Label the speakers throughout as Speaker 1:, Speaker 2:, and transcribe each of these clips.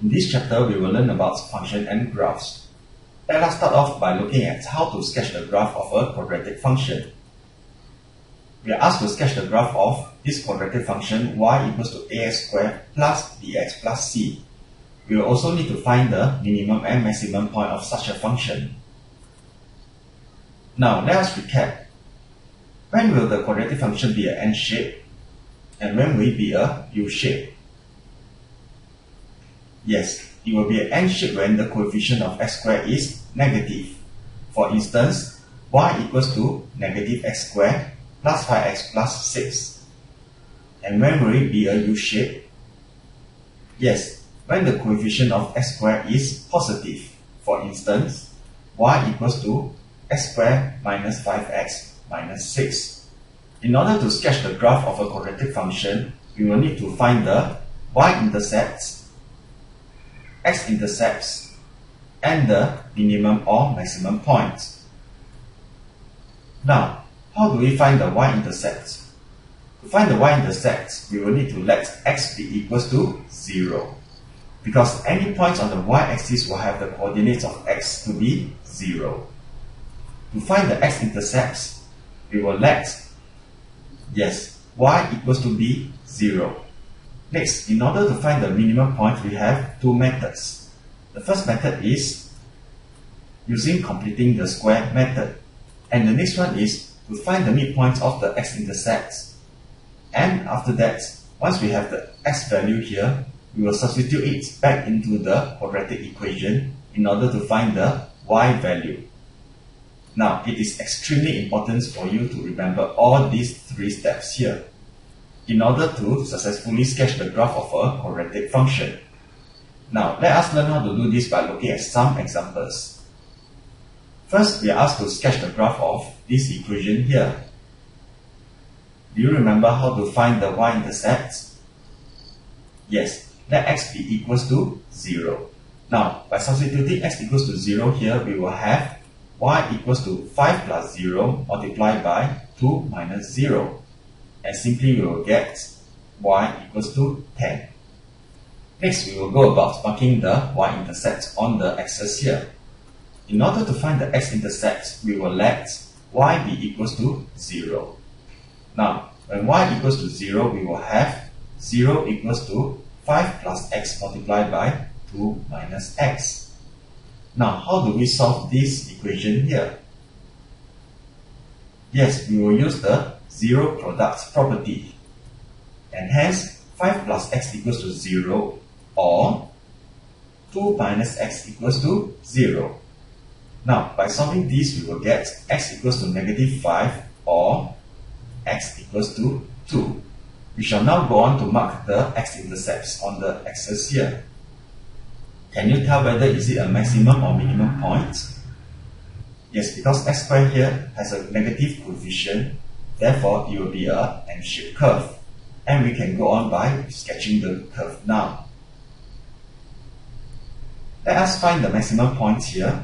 Speaker 1: In this chapter, we will learn about function and graphs. Let us start off by looking at how to sketch the graph of a quadratic function. We are asked to sketch the graph of this quadratic function y equals to ax squared plus bx plus c. We will also need to find the minimum and maximum point of such a function. Now, let us recap. When will the quadratic function be an N-shape? And when will it be a U-shape? Yes, it will be an N-shape when the coefficient of x squared is negative. For instance, y equals to negative x squared plus 5x plus 6. And when will it be a U-shape? Yes, when the coefficient of x squared is positive. For instance, y equals to x squared minus 5x minus 6. In order to sketch the graph of a quadratic function, we will need to find the y-intercepts, x-intercepts, and the minimum or maximum points. Now, how do we find the y-intercepts? To find the y-intercepts, we will need to let x be equals to 0. Because any points on the y-axis will have the coordinates of x to be 0. To find the x-intercepts, we will let, y equals to be 0. Next, in order to find the minimum point, we have two methods. The first method is using completing the square method. And the next one is to find the midpoints of the x-intercepts. And after that, once we have the x value here, we will substitute it back into the quadratic equation in order to find the y value. Now, it is extremely important for you to remember all these three steps here in order to successfully sketch the graph of a quadratic function. Now, let us learn how to do this by looking at some examples. First, we are asked to sketch the graph of this equation here. Do you remember how to find the y-intercepts? Yes, let x be equals to 0. Now, by substituting x equals to 0 here, we will have y equals to 5 plus 0 multiplied by 2 minus 0. And simply we will get y equals to 10. Next, we will go about marking the y-intercepts on the axis here. In order to find the x-intercepts, we will let y be equals to 0. Now, when y equals to 0, we will have 0 equals to 5 plus x multiplied by 2 minus x. Now, how do we solve this equation here? Yes, we will use the zero product property. And hence, 5 plus x equals to 0 or 2 minus x equals to 0. Now, by solving this, we will get x equals to negative 5 or x equals to 2. We shall now go on to mark the x-intercepts on the axis here. Can you tell whether is it a maximum or minimum point? Yes, because x squared here has a negative coefficient, therefore it will be a N-shaped curve. And we can go on by sketching the curve now. Let us find the maximum points here.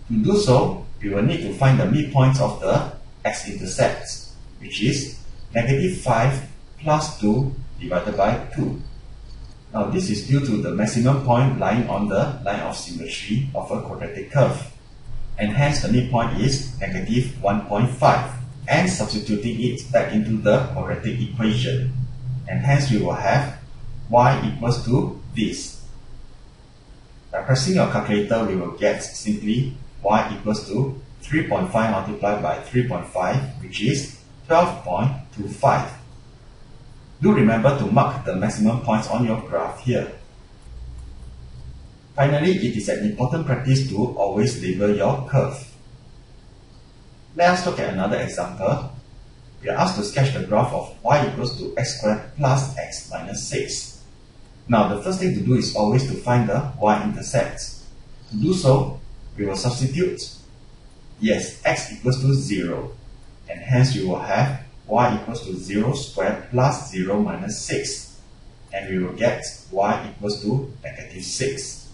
Speaker 1: To do so, we will need to find the midpoints of the x-intercepts, which is negative 5 plus 2 divided by 2. Now, this is due to the maximum point lying on the line of symmetry of a quadratic curve. And hence, the midpoint is negative 1.5. And substituting it back into the quadratic equation. And hence, we will have y equals to this. By pressing your calculator, we will get simply y equals to 3.5 multiplied by 3.5, which is 12.25. Do remember to mark the maximum points on your graph here. Finally, it is an important practice to always label your curve. Let us look at another example. We are asked to sketch the graph of y equals to x squared plus x minus 6. Now, the first thing to do is always to find the y-intercepts. To do so, we will substitute. Yes, x equals to 0. And hence, we will have y equals to 0 squared plus 0 minus 6. And we will get y equals to negative 6.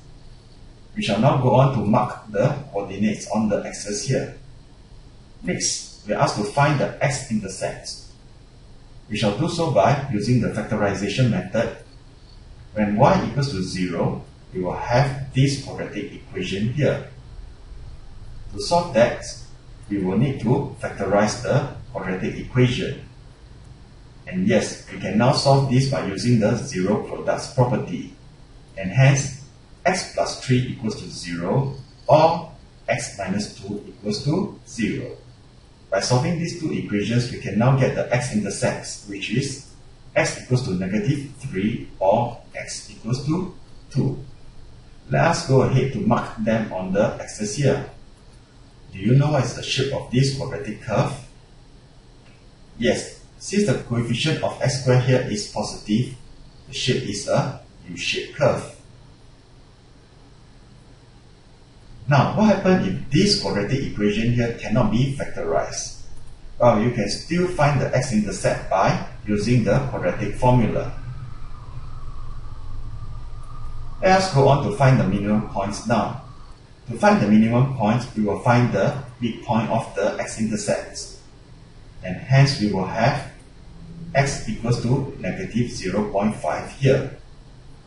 Speaker 1: We shall now go on to mark the coordinates on the axis here. Next, we are asked to find the x-intercepts. We shall do so by using the factorization method. When y equals to 0, we will have this quadratic equation here. To solve that, we will need to factorize the quadratic equation. And yes, we can now solve this by using the zero products property. And hence, x plus 3 equals to 0 or x minus 2 equals to 0. By solving these two equations, we can now get the x-intercepts, which is x equals to negative 3 or x equals to 2. Let us go ahead to mark them on the axis here. Do you know what is the shape of this quadratic curve? Yes, since the coefficient of x squared here is positive, the shape is a U-shaped curve. Now, what happens if this quadratic equation here cannot be factorized? Well, you can still find the x-intercept by using the quadratic formula. Let us go on to find the minimum points now. To find the minimum points, we will find the midpoint of the x-intercepts. And hence we will have x equals to negative 0.5 here.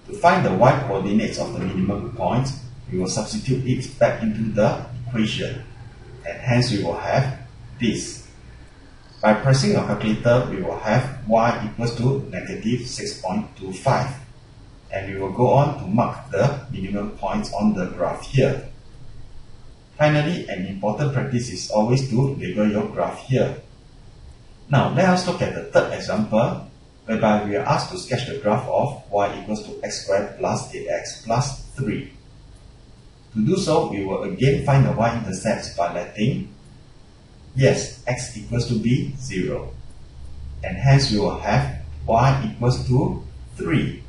Speaker 1: To find the y-coordinates of the minimum point, we will substitute it back into the equation. And hence we will have this. By pressing our calculator, we will have y equals to negative 6.25. And we will go on to mark the minimum points on the graph here. Finally, an important practice is always to label your graph here. Now, let us look at the third example, whereby we are asked to sketch the graph of y equals to x squared plus 8x plus 3. To do so, we will again find the y-intercepts by letting, yes, x equals to be 0. And hence we will have y equals to 3.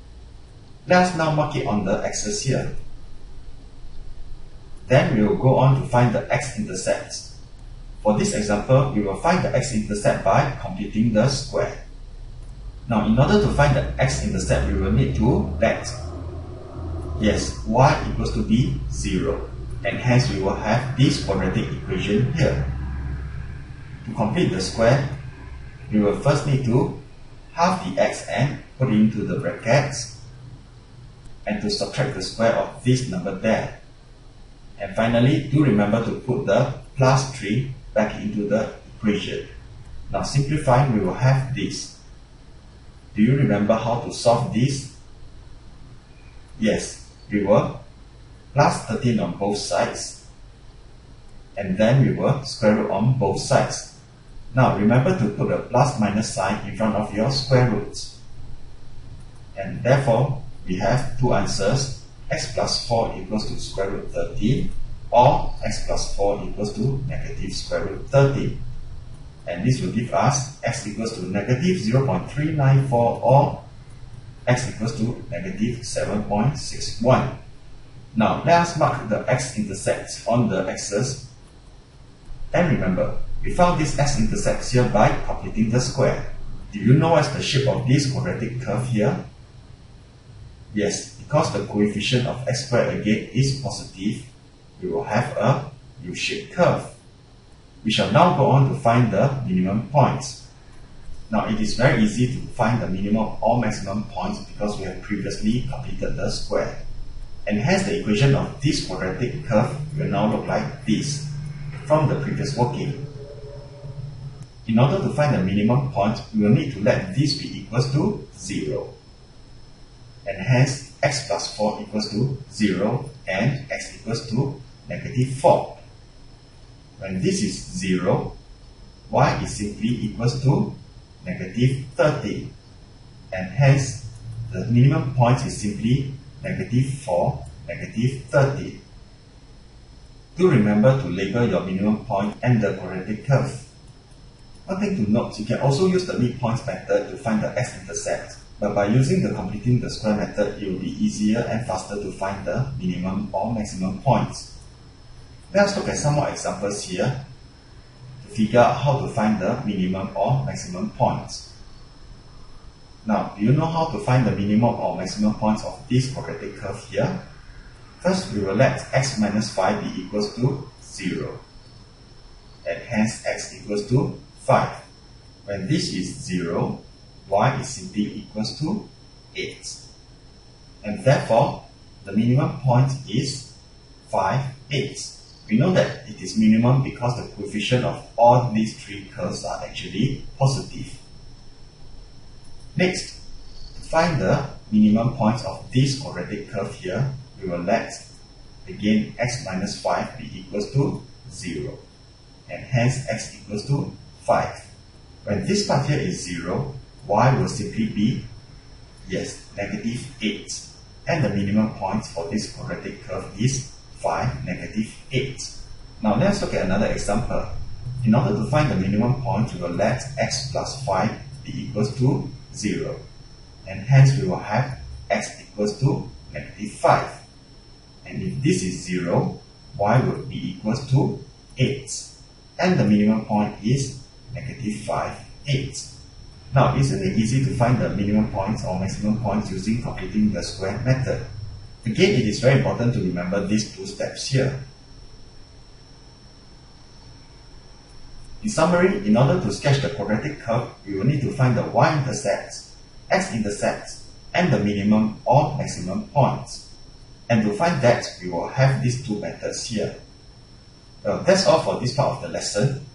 Speaker 1: Let us now mark it on the axis here. Then we will go on to find the x-intercepts. For this example, we will find the x-intercept by completing the square. Now, in order to find the x-intercept, we will need to let, yes, y equals to be 0. And hence we will have this quadratic equation here. To complete the square, we will first need to halve the x and put it into the brackets, and to subtract the square of this number there. And finally, do remember to put the plus 3 back into the equation. Now simplifying, we will have this. Do you remember how to solve this? Yes, we will plus 13 on both sides, and then we will square root on both sides. Now remember to put a plus minus sign in front of your square roots. And therefore, we have two answers, x plus 4 equals to square root 13 or x plus 4 equals to negative square root 13. And this will give us x equals to negative 0.394 or x equals to negative 7.61. Now let us mark the x-intercepts on the axis. And remember, we found this x-intercepts here by completing the square. Do you know what's the shape of this quadratic curve here? Yes, because the coefficient of x squared again is positive, we will have a U-shaped curve. We shall now go on to find the minimum points. Now it is very easy to find the minimum or maximum points because we have previously completed the square. And hence the equation of this quadratic curve will now look like this from the previous working. In order to find the minimum point, we will need to let this be equals to 0. And hence x plus 4 equals to 0 and x equals to negative 4. When this is 0, y is simply equals to negative 30. And hence the minimum point is simply negative 4, negative 30. Do remember to label your minimum point and the quadratic curve. One thing to note, you can also use the midpoints method to find the x-intercept. But by using the completing the square method, it will be easier and faster to find the minimum or maximum points. Let us look at some more examples here to figure out how to find the minimum or maximum points. Now, do you know how to find the minimum or maximum points of this quadratic curve here? First, we will let x minus 5 be equals to 0. And hence x equals to 5. When this is 0, y is simply equals to 8. and therefore the minimum point is 5, 8. We know that it is minimum because the coefficient of all these three curves are actually positive. Next, to find the minimum points of this quadratic curve here, we will let again x minus 5 be equals to 0, and hence x equals to 5. When this part here is 0, y will simply be, yes, negative 8. And the minimum point for this quadratic curve is 5, negative 8. Now let's look at another example. In order to find the minimum point, we will let x plus 5 be equals to 0. And hence we will have x equals to negative 5. And if this is 0, y would be equals to 8. And the minimum point is negative 5, 8. Now, isn't it easy to find the minimum points or maximum points using completing the square method? Again, it is very important to remember these two steps here. In summary, in order to sketch the quadratic curve, we will need to find the y-intercepts, x-intercepts, and the minimum or maximum points. And to find that, we will have these two methods here. Well, that's all for this part of the lesson.